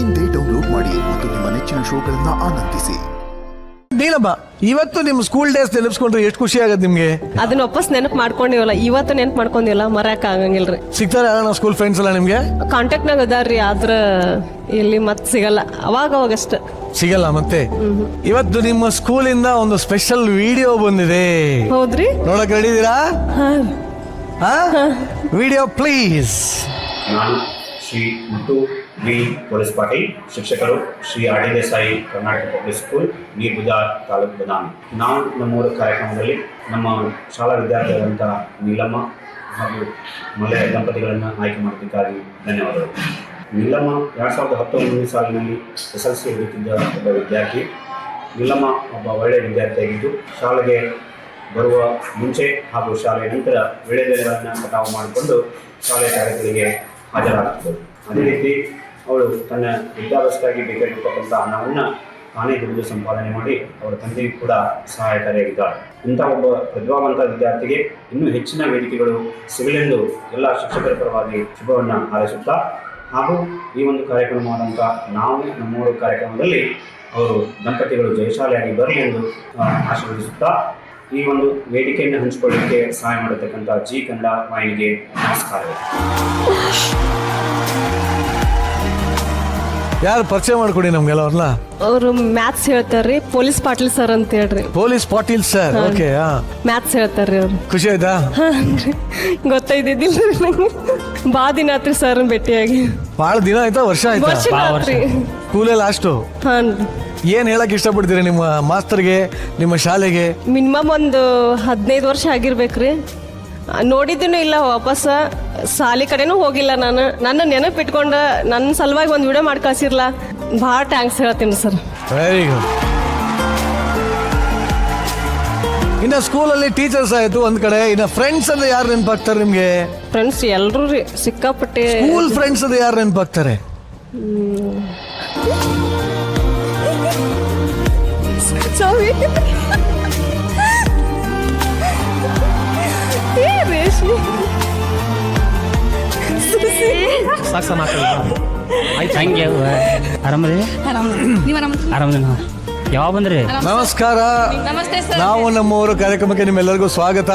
ಇಂದೇ ಡೌನ್ಲೋಡ್ ಮಾಡಿ ಮತ್ತು ನಿಮ್ಮ ನೆಚ್ಚಿನ ಶೋಗಳನ್ನ ಆನಂದಿಸಿ. ನೀಲಮ್ಮ, ಇವತ್ತು ನಿಮ್ಮ ಸ್ಕೂಲ್ ಡೇಸ್ ನೆನಪಿಸ್ಕೊಂಡ್ರೆ ಎಷ್ಟು ಖುಷಿ ಆಗತ್ತೆ ನಿಮ್ಗೆ? ಅದನ್ನ ವಾಪಸ್ ನೆನಪು ಮಾಡ್ಕೊಂಡಿವಲ್ಲ, ಇವತ್ತು ನೆನಪು ಮಾಡ್ಕೊಂಡಿವಲ್ಲ, ಮರಕ್ ಆಗಂಗಿಲ್ರಿ. ಸಿಗ್ತಾರೆ ನಮ್ಮ ಸ್ಕೂಲ್ ಫ್ರೆಂಡ್ಸ್ ಎಲ್ಲ ನಿಮ್ಗೆ? ಕಾಂಟ್ಯಾಕ್ಟ್ನಾಗ ಅದಾರ್ರಿ, ಆದ್ರ ಎಲ್ಲಿ ಮತ್ತೆ ಸಿಗಲ್ಲ, ಅವಾಗಷ್ಟ ಸಿಗಲ್ಲ ಮತ್ತೆ. ಇವತ್ತು ನಿಮ್ಮ ಸ್ಕೂಲಿಂದ ಒಂದು ಸ್ಪೆಷಲ್ ವಿಡಿಯೋ ಬಂದಿದೆ. ಹೌದ್ರಿ? ನೋಡಕ್ ರೆಡಿ ಇದೀರಾ? Video please. ನಾನು ಶ್ರೀ ಮುತ್ತು ವಿ ಪೊಲೀಸ್ ಪಾಟೀಲ್, ಶಿಕ್ಷಕರು Shri R D Desai Karnataka public school, ನೀರ್ಬುಜಾರ್ ತಾಲೂಕು ಬದಾಮಿ. ನಾವು ನಮ್ಮೂರ ಕಾರ್ಯಕ್ರಮದಲ್ಲಿ ನಮ್ಮ ಶಾಲಾ ವಿದ್ಯಾರ್ಥಿಗಳಂಥ ನೀಲಮ್ಮ ಹಾಗೂ ಮಲೆಯ ದಂಪತಿಗಳನ್ನು ಆಯ್ಕೆ ಮಾಡೋದಕ್ಕಾಗಿ ಧನ್ಯವಾದಗಳು. ನೀಲಮ್ಮ 2019 ಸಾಲಿನಲ್ಲಿ SLC ಓದುತ್ತಿದ್ದ ಒಬ್ಬ ವಿದ್ಯಾರ್ಥಿ. ನೀಲಮ್ಮ ಒಬ್ಬ ಒಳ್ಳೆಯ ವಿದ್ಯಾರ್ಥಿಯಾಗಿದ್ದು ಶಾಲೆಗೆ ಬರುವ ಮುಂಚೆ ಹಾಗೂ ಶಾಲೆಯ ನಂತರ ವಿಳೆದೆಲೆಗಳನ್ನು ಕಟಾವು ಮಾಡಿಕೊಂಡು ಶಾಲೆಯ ತರಗತಿಗಳಿಗೆ ಹಾಜರಾಗುತ್ತಿದ್ದರು. ಅದೇ ರೀತಿ ಅವಳು ತನ್ನ ವಿದ್ಯಾಭ್ಯಾಸಕ್ಕಾಗಿ ಬೇಕಾಗಿರ್ತಕ್ಕಂಥ ಹಣವನ್ನು ತಾನೇ ದುಡಿದು ಸಂಪಾದನೆ ಮಾಡಿ ಅವರ ತಂದೆಗೂ ಕೂಡ ಸಹಾಯಕಾರಿಯಾಗಿದ್ದಾಳೆ. ಇಂಥ ಒಬ್ಬ ಪ್ರತಿಭಾವಂತ ವಿದ್ಯಾರ್ಥಿಗೆ ಇನ್ನೂ ಹೆಚ್ಚಿನ ವೇದಿಕೆಗಳು ಸಿಗಲೆಂದು ಎಲ್ಲ ಶಿಕ್ಷಕರ ಪರವಾಗಿ ಶುಭವನ್ನು ಹಾರೈಸುತ್ತಾ, ಹಾಗೂ ಈ ಒಂದು ಕಾರ್ಯಕ್ರಮವಾದಂಥ ನಾವು ನಮ್ಮೂರು ಕಾರ್ಯಕ್ರಮದಲ್ಲಿ ಅವರು ದಂಪತಿಗಳು ಜಯಶಾಲಿಯಾಗಿ ಬರಲಿ ಎಂದು ಆಶೀರ್ವದಿಸುತ್ತಾ, ಈ ಒಂದು ವೇದಿಕೆಯನ್ನು ಹಂಚಿಕೊಳ್ಳಲಿಕ್ಕೆ ಸಹಾಯ ಮಾಡತಕ್ಕಂಥ ಜಿ ಕನ್ನಡ ವಾಹಿನಿಗೆ ನಮಸ್ಕಾರಗಳು. ಯಾರು ಪರಿಚಯ ಮಾಡ್ಕೊಡಿ ನಮ್ಗೆಲ್ಲ ಅವ್ರನ್ನ. ಅವರು ಮ್ಯಾಥ್ಸ್ ಹೇಳ್ತಾರ್ರಿ, ಪೊಲೀಸ್ ಪಾಟೀಲ್ ಸರ್ ಅಂತ ಹೇಳ್ರಿ. Police Patil sir, okay. Maths ಹೇಳ್ತಾರ್ರಿ ಅವ್ರು. ಖುಷಿ ಆಯ್ತಾ? ಗೊತ್ತೈದಿದ್ದಿಲ್ರಿ ನಂಗೆ, ಬಾ ದಿನ ಆತ್ರಿ ಸರ್ ಭೇಟಿಯಾಗಿ. ಬಹಳ ದಿನ ಆಯ್ತಾ? ವರ್ಷ ಆಯ್ತಾ? ಸ್ಕೂಲೇ ಲಾಸ್ಟು. ಏನ್ ಹೇಳಕ್ ಇಷ್ಟಪಡ್ತೀರಿ ನಿಮ್ಮ ಮಾಸ್ತರ್ಗೆ, ನಿಮ್ಮ ಶಾಲೆಗೆ? ಮಿನಿಮಮ್ ಒಂದು 15 ವರ್ಷ ಆಗಿರ್ಬೇಕ್ರಿ. ನೋಡಿದ್ದೀನೂ ಇಲ್ಲ, ವಾಪಸ್ ಶಾಲೆ ಕಡೆನೂ ಹೋಗಿಲ್ಲ. ನನ್ನ ನೆನಪಿಟ್ಕೊಂಡ ನನ್ನ ಸಲುವಾಗಿ ಒಂದು ವಿಡಿಯೋ ಮಾಡಿ ಕಳ್ಸಿರ್ಲ, ಭಾಳ ಥ್ಯಾಂಕ್ಸ್ ಹೇಳ್ತೀನಿ ಸರ್. Very good. ಇನ್ನು ಸ್ಕೂಲಲ್ಲಿ ಟೀಚರ್ಸ್ ಆಯ್ತು ಒಂದ್ ಕಡೆ, ಇನ್ನು ಫ್ರೆಂಡ್ಸ್ ಅಂದ್ರೆ ಯಾರು ನೆನಪಾಗ್ತಾರೆ ನಿಮ್ಗೆ? ಫ್ರೆಂಡ್ಸ್ ಎಲ್ಲರೂ ರೀ, ಸಿಕ್ಕಾಪಟ್ಟೆ. ಸ್ಕೂಲ್ ಫ್ರೆಂಡ್ಸ್ ಅಂದ್ರೆ ಯಾರು ನೆನಪಾಗ್ತಾರೆ? ಯಾವಾಗ ಬಂದ್ರಿ? ನಮಸ್ಕಾರ. ನಮಸ್ತೆ ಸರ್. ನಾವು ನಮ್ಮೂರು ಕಾರ್ಯಕ್ರಮಕ್ಕೆ ನಿಮ್ಮೆಲ್ಲರಿಗೂ ಸ್ವಾಗತ.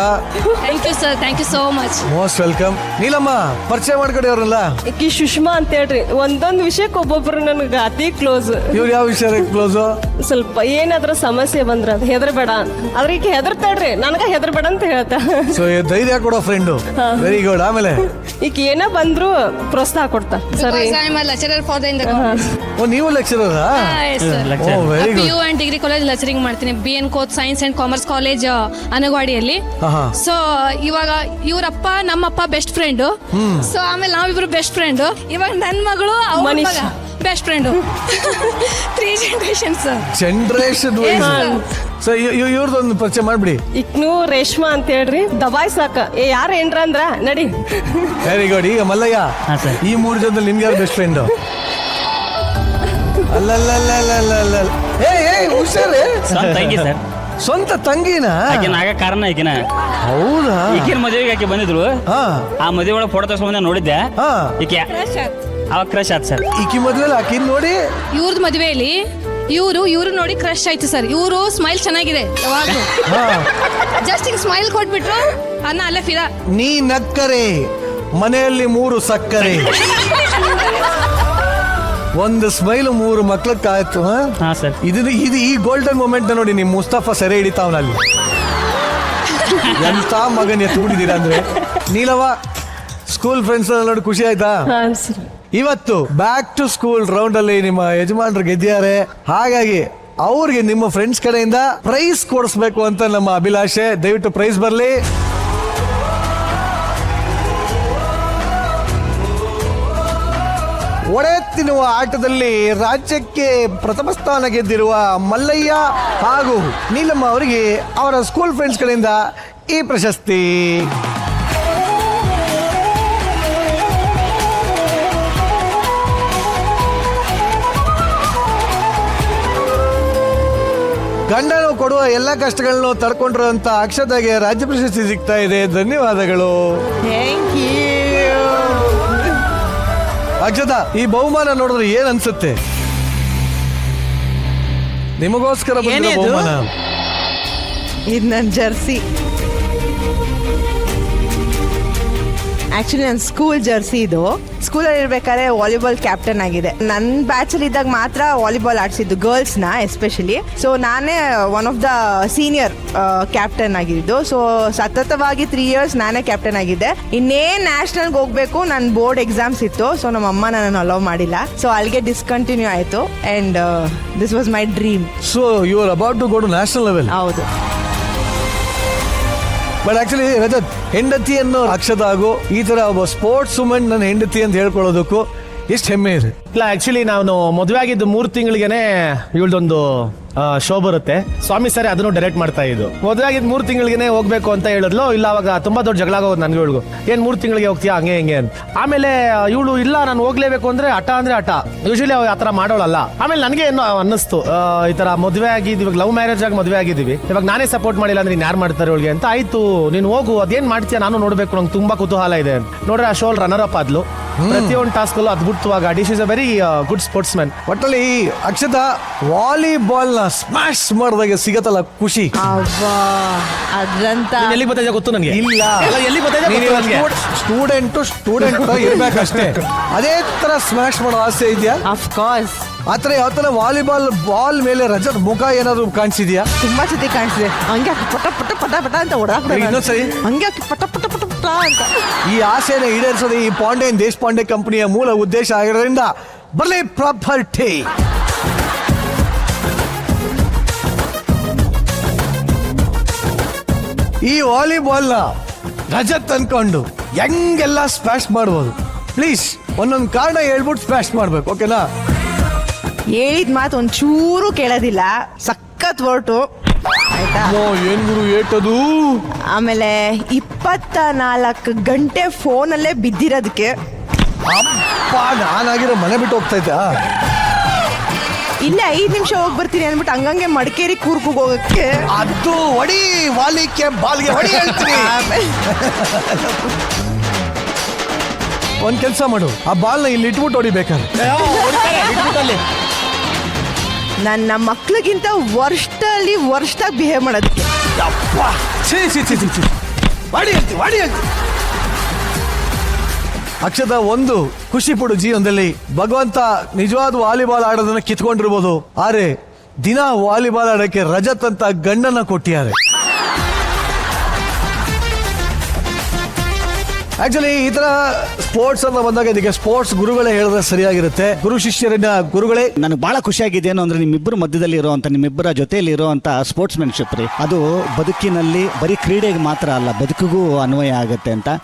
Thank you sir, thank you so much. Most welcome. Neelamma, ಪರಿಚಯ ಮಾಡ್ಕೊಡಿ ಅವ್ರಲ್ಲ. ಈಕಿ ಸುಷ್ಮಾ ಅಂತ ಹೇಳ್ರಿ. ಒಂದೊಂದು ವಿಷಯಕ್ಕೆ ಒಬ್ಬೊಬ್ರು ನನಗೆ ಅತಿ ಕ್ಲೋಸ್. ಇವ್ರು ಯಾವ ವಿಷಯ ಕ್ಲೋಸ್? ಸ್ವಲ್ಪ ಏನಾದ್ರೂ ಸಮಸ್ಯೆ ಬಂದ್ರ ಅದು ಹೆದರ್ಬೇಡ, ಆದ್ರೆ ಈಕೆ ಹೆದರ್ತಾಳ್ರಿ, ನನಗ ಹೆದರ್ಬೇಡ ಅಂತ ಹೇಳ್ತಾ. ಸೊ ಧೈರ್ಯ ಕೊಡೋ ಫ್ರೆಂಡು. Very good. ಆಮೇಲೆ ಈಕೆ ಏನ ಬಂದ್ರು ಪ್ರೋತ್ಸಾಹ ಕೊಡ್ತಾ. ಸರಿ. ನೀವು lecturer? Very good. PU and degree college lecturing ಮಾಡ್ತೀನಿ. BN ಕೋಚ್ ಸೈನ್ಸ್ ಅಂಡ್ ಕಾಮರ್ಸ್ ಕಾಲೇಜ್ ಅನಗವಾಡಿಯಲ್ಲಿ. ಸೊ ಇವಾಗ ಇವರಪ್ಪ ನಮ್ಮಪ್ಪ ಬೆಸ್ಟ್ ಫ್ರೆಂಡ್. ಸೊ ಆಮೇಲೆ ನಾವಿಬ್ರು ಬೆಸ್ಟ್ ಫ್ರೆಂಡ್. ಇವಾಗ ನನ್ನ ಮಗಳು best friend. 3 generations. Generation so ಇವ್ರದೊಂದು ಪರಿಚಯ ಮಾಡ್ಬಿಡಿ. ಇಕ್ನು ರೇಷ್ಮಾ ಅಂತ ಹೇಳ್ರಿ, ದಬಾಯ್ ಸಾಕ ಯಾರ ಏನ್ರ ಅಂದ್ರ ನಡಿ. Very good. ಈಗ ಮಲ್ಲಯ್ಯ, ಈ 3 ಜನದಲ್ಲಿ ನಿಮ್ಗೆ ಯಾರು ಬೆಸ್ಟ್ ಫ್ರೆಂಡ್? ಅಲ್ಲಲ್ಲ, ಹುಷಾರೇ. ತಂಗಿ ಸರ್. ಸ್ವಂತ ತಂಗಿನ? ಆಗ ಕಾರಣ ಈಗಿನ. ಹೌದಾ? ಈಗಿನ ಮದುವೆಗೆ ಆಕೆ ಬಂದಿದ್ರು. ಆ ಮದುವೆ ಒಳಗೆ ಫೋಟೋ ತಗೊಂಡ್ ನೋಡಿದ್ದೆ. ಈಕೆ ಅವಾಗ ಕ್ರಶ್ ಆಯ್ತು ಸರ್. ಈಕಿ ಮದುವೆಲಿ ಆಕಿನ್ ನೋಡಿ ಇವ್ರದ್ದು ಮದುವೆಯಲ್ಲಿ ಇವ್ರು ನೋಡಿ ಕ್ರಶ್ ಆಯ್ತು ಸರ್. ಇವರು ಸ್ಮೈಲ್ ಚೆನ್ನಾಗಿದೆ ಯಾವಾಗ್ಲೂ. ಜಸ್ಟ್ ಈಗ ಸ್ಮೈಲ್ ಕೊಟ್ಬಿಟ್ರು ಅನ್ನ ಅಲ್ಲೇ ಫಿದಾ. ನೀ ನಕ್ಕರೆ ಮನೆಯಲ್ಲಿ 3 ಸಕ್ಕರೆ. ಒಂದು ಸ್ಮೈಲ್ 3 ಮಕ್ಳಕ್ಕಾಯ್ತು. ಇದು ಈ ಗೋಲ್ಡನ್ ಮೂಮೆಂಟ್ ನೋಡಿ. ನಿಮ್ ಮುಸ್ತಫಾ ಸೆರೆ ಹಿಡಿತಾವನಲ್ಲಿ. ಎಂತ ಮಗನ್ ಎತ್ಬಿಟ್ಟಿದ್ದೀರಾ ಅಂದ್ರೆ. ನೀಲವ, ಸ್ಕೂಲ್ ಫ್ರೆಂಡ್ಸ್ ನೋಡಿ ಖುಷಿ ಆಯ್ತಾ? ಇವತ್ತು ಬ್ಯಾಕ್ ಟು ಸ್ಕೂಲ್ ರೌಂಡ್ ಅಲ್ಲಿ ನಿಮ್ಮ ಯಜಮಾನ್ರು ಗೆದ್ದಿದ್ದಾರೆ. ಹಾಗಾಗಿ ಅವ್ರಿಗೆ ನಿಮ್ಮ ಫ್ರೆಂಡ್ಸ್ ಕಡೆಯಿಂದ ಪ್ರೈಸ್ ಕೊಡಿಸ್ಬೇಕು ಅಂತ ನಮ್ಮ ಅಭಿಲಾಷೆ. ದಯವಿಟ್ಟು ಪ್ರೈಸ್ ಬರ್ಲಿ. ಒಡೆ ತಿನ್ನುವ ಆಟದಲ್ಲಿ ರಾಜ್ಯಕ್ಕೆ ಪ್ರಥಮ ಸ್ಥಾನ ಗೆದ್ದಿರುವ ಮಲ್ಲಯ್ಯ ಹಾಗೂ ನೀಲಮ್ಮ ಅವರಿಗೆ ಅವರ ಸ್ಕೂಲ್ ಫ್ರೆಂಡ್ಸ್ ಕಡೆಯಿಂದ ಈ ಪ್ರಶಸ್ತಿ. ಗಂಡನು ಕೊಡುವ ಎಲ್ಲ ಕಷ್ಟಗಳನ್ನು ತಡ್ಕೊಂಡಿರುವಂತ ಅಕ್ಷತಾಗೆ ರಾಜ್ಯ ಪ್ರಶಸ್ತಿ ಸಿಗ್ತಾ ಇದೆ. ಧನ್ಯವಾದಗಳು. Thank you. ಅಕ್ಷತಾ, ಈ ಬಹುಮಾನ ನೋಡಿದ್ರೆ ಏನ್ ಅನ್ಸುತ್ತೆ? ನಿಮಗೋಸ್ಕರ ಬಂದಿರೋ ಏನಿದು? ಬಹುಮಾನ. ಇದು ನನ್ನ ಜರ್ಸಿ. ಆಕ್ಚುಲಿ ನನ್ನ ಸ್ಕೂಲ್ ಜರ್ಸಿ ಇದು. ಸ್ಕೂಲಲ್ಲಿ ಇರ್ಬೇಕಾದ್ರೆ ವಾಲಿಬಾಲ್ ಕ್ಯಾಪ್ಟನ್ ಆಗಿದೆ. ನನ್ನ ಬ್ಯಾಚಲ್ಲಿ ಇದ್ದಾಗ ಮಾತ್ರ ವಾಲಿಬಾಲ್ ಆಡಿಸಿದ್ದು ಗರ್ಲ್ಸ್ನ ಎಸ್ಪೆಷಲಿ. ಸೊ ನಾನೇ one of the senior captain ಆಗಿದ್ದು. ಸೊ ಸತತವಾಗಿ 3 years ನಾನೇ ಕ್ಯಾಪ್ಟನ್ ಆಗಿದ್ದೆ. ಇನ್ನೇನು ನ್ಯಾಷನಲ್ಗೆ ಹೋಗ್ಬೇಕು, ನನ್ನ ಬೋರ್ಡ್ ಎಕ್ಸಾಮ್ಸ್ ಇತ್ತು. ಸೊ ನಮ್ಮ ಅಮ್ಮ ನನ್ನ ಅಲೋ ಮಾಡಿಲ್ಲ. ಸೊ ಅಲ್ಲಿಗೆ ಡಿಸ್ಕಂಟಿನ್ಯೂ ಆಯಿತು. And this was my dream. So you are about to go to national level. ಹೌದು. ಬಟ್ ಆಕ್ಚುಲಿ ರಜತ್, ಹೆಂಡತಿಯನ್ನು ಅಕ್ಷತಾ ಹಾಗೂ ಈ ತರ ಒಬ್ಬ ಸ್ಪೋರ್ಟ್ಸ್ ವುಮೆನ್ ನನ್ನ ಹೆಂಡತಿ ಅಂತ ಹೇಳ್ಕೊಳ್ಳೋದಕ್ಕೂ ಎಷ್ಟು ಹೆಮ್ಮೆ ಇದೆ. ಇಲ್ಲ, ಆಕ್ಚುಲಿ ನಾನು ಮದುವೆ ಆಗಿದ್ದು 3 ತಿಂಗಳಿಗೆನೆ ಇವಳದೊಂದು ಶೋ ಬರುತ್ತೆ. ಸ್ವಾಮಿ ಸರಿ ಅದನ್ನು ಡೈರೆಕ್ಟ್ ಮಾಡ್ತಾ ಇದ್ದು. ಮದುವೆ ಆಗಿದ್ದು 3 ತಿಂಗಳಿಗೆನೆ ಹೋಗ್ಬೇಕು ಅಂತ ಹೇಳಿದ್ಲು. ಇಲ್ಲ, ಅವಾಗ ತುಂಬಾ ದೊಡ್ಡ ಜಗಳ ಆಗೋದು ನನ್ಗೆ ಇವಳಿಗೂ. ಏನ್ 3 ತಿಂಗಳಿಗೆ ಹೋಗ್ತೀಯಾ ಹಂಗೆ ಹಿಂಗೆ ಅಂತ. ಆಮೇಲೆ ಇವಳು ಇಲ್ಲ ನಾನು ಹೋಗ್ಲೇಬೇಕು ಅಂದ್ರೆ ಹಠ ಅಂದ್ರೆ ಹಠ. ಯೂಶಲಿ ಆ ತರ ಮಾಡೋಳಲ್ಲ. ಆಮೇಲೆ ನನಗೆ ಏನೋ ಅನ್ನಿಸ್ತು, ಈ ತರ ಮದುವೆ ಆಗಿದ್ದು, ಇವಾಗ ಲವ್ ಮ್ಯಾರೇಜ್ ಆಗಿ ಮದುವೆ ಆಗಿದ್ದೀವಿ, ಇವಾಗ ನಾನೇ ಸಪೋರ್ಟ್ ಮಾಡಿಲ್ಲ ಅಂದ್ರೆ ಯಾರು ಮಾಡ್ತಾರೆ ಇವಳಿಗೆ ಅಂತ. ಆಯ್ತು ನೀನು ಹೋಗು, ಅದೇನ್ ಮಾಡ್ತೀಯ ನಾನು ನೋಡ್ಬೇಕು, ನಂಗೆ ತುಂಬಾ ಕುತೂಹಲ ಇದೆ ಅಂತ. ನೋಡ್ರೆ ಆ ಶೋ ರನ್ನರ್ ಅಪ್ ಆದ್ಲು. ಪ್ರತಿಯೊಂದು ಟಾಸ್ಕ್ ಅಲ್ಲೂ ಅದ್ಭುತವಾಗಿ ಆಡಿ. She is a very good sports man. ಒಟ್ಟಲ್ಲಿ ಅಕ್ಷತಾ ವಾಲಿಬಾಲ್ ನ ಸ್ಮ್ಯಾಶ್ ಮಾಡಿದಾಗ ಸಿಗತ್ತಲ್ಲ ಖುಷಿ. ಅವ್ವಾ, ಅದ್ರಂತ ಎಲ್ಲಿ ಗೊತ್ತಾಯ್ತಾ ಗೊತ್ತು ನನಗೆ. ಇಲ್ಲ, ಎಲ್ಲಿ ಗೊತ್ತಾಯ್ತಾ ಸ್ಟೂಡೆಂಟ್ ಇರ್ಬೇಕಷ್ಟೇ. ಅದೇ ತರ ಸ್ಮ್ಯಾಶ್ ಮಾಡೋ ಆಸೆ ಇದೆಯಾ? Of course. ಆತರ ಯಾವ ತರ ವಾಲಿಬಾಲ್ ಬಾಲ್ ಮೇಲೆ ರಜತ್ ಮುಖ ಏನಾದ್ರು ಕಾಣಿಸಿದ್ಯಾ? ತುಂಬಾ ಸತಿ ಕಾಣಿಸಿದೆ. ಹಂಗೆ ಹಾಕಿ ಪಟ ಪಟ ಪಟ ಪಟ ಅಂತ ಓಡಾಕ್ಬಿಡೋಣ. ಇನ್ನೊಂದ್ಸರಿ ಹಂಗೆ ಹಾಕಿ ಪಟ ಪಟ ಪಟ ಪಟ ಅಂತ. ಈ ಆಸೆನ ಈಡೇರಿಸೋದು ಈ ಪಾಂಡೆ ದೇಶಪಾಂಡೆ ಕಂಪನಿಯ ಮೂಲ ಉದ್ದೇಶ ಆಗಿರೋದ್ರಿಂದ ಬರ್ಲಿ ಪ್ರಾಪರ್ಟಿ. ಈ ವಾಲಿಬಾಲ್ ನ ರಜತ್ ಅನ್ಕೊಂಡು ಹೆಂಗೆಲ್ಲ ಸ್ಮ್ಯಾಶ್ ಮಾಡ್ಬೋದು? ಪ್ಲೀಸ್ ಒಂದೊಂದು ಕಾರಣ ಹೇಳ್ಬಿಟ್ಟು ಸ್ಮ್ಯಾಶ್ ಮಾಡ್ಬೇಕು, ಓಕೆನಾ? ಹೇಳಿದ ಮಾತು ಒಂಚೂರು ಕೇಳೋದಿಲ್ಲ. ಸಖತ್ ಹೊರಟು ಆಯ್ತಾ. ಏನ್ ಗುರು ಏಟದು? ಆಮೇಲೆ 24 ಗಂಟೆ ಫೋನಲ್ಲೇ ಬಿದ್ದಿರೋದಕ್ಕೆ. ಅಪ್ಪ, ನಾನಾಗಿರೋ ಮನೆ ಬಿಟ್ಟು ಹೋಗ್ತಾ ಇದ್ದ. ಇಲ್ಲ 5 ನಿಮಿಷ ಹೋಗಿ ಬರ್ತೀನಿ ಅಂದ್ಬಿಟ್ಟು ಹಂಗಂಗೆ ಮಡಿಕೇರಿ ಕೂರ್ಗ್ ಹೋಗಕ್ಕೆ. ಅದು ಹೊಡಿ, ವಾಲಿಕ್ಕೆ ಬಾಲ್ಗೆ ಹೊಡಿ ಹೇಳ್ತೀನಿ. ಒಂದ್ ಕೆಲ್ಸ ಮಾಡು, ಆ ಬಾಲ್ನ ಇಲ್ಲಿ ಇಟ್ಬಿಟ್ಟು ಹೊಡಿಬೇಕಾದ್ರೆ. ನನ್ನ ಮಕ್ಳಿಗಿಂತ ವರ್ಷದಲ್ಲಿ ವರ್ಷದಾಗ ಬಿಹೇವ್ ಮಾಡೋದಕ್ಕೆ. ಅಕ್ಷತಾ, ಒಂದು ಖುಷಿ ಪಡು, ಜೀವನದಲ್ಲಿ ಭಗವಂತ ನಿಜವಾದ ವಾಲಿಬಾಲ್ ಆಡೋದನ್ನ ಕಿತ್ಕೊಂಡಿರ್ಬೋದು, ಆದ್ರೆ ದಿನ ವಾಲಿಬಾಲ್ ಆಡೋಕ್ಕೆ ರಜತ್ ಅಂತ ಗಂಡನ್ನ ಕೊಟ್ಟಿದ್ದಾರೆ. ಆಕ್ಚುಲಿ ಈ ತರ ಸ್ಪೋರ್ಟ್ಸ್ ಅಂತ ಬಂದಾಗ ಇದಕ್ಕೆ ಸ್ಪೋರ್ಟ್ಸ್ ಗುರುಗಳೇ ಹೇಳಿದ್ರೆ ಸರಿಯಾಗಿರುತ್ತೆ. ಗುರು ಶಿಷ್ಯರನ್ನ ಗುರುಗಳೇ. ನನಗೆ ಬಹಳ ಖುಷಿಯಾಗಿದೆ ಏನು ಅಂದ್ರೆ ನಿಮ್ಮಿಬ್ಬರ ಮಧ್ಯದಲ್ಲಿ ಇರುವಂತ, ನಿಮ್ಮಿಬ್ಬರ ಜೊತೆಯಲ್ಲಿ ಇರುವಂತ ಸ್ಪೋರ್ಟ್ಸ್ ಮೆನ್ಶಿಪ್ ರೀ, ಅದು ಬದುಕಿನಲ್ಲಿ ಬರೀ ಕ್ರೀಡೆಗೆ ಮಾತ್ರ ಅಲ್ಲ, ಬದುಕಿಗೂ ಅನ್ವಯ ಆಗುತ್ತೆ ಅಂತ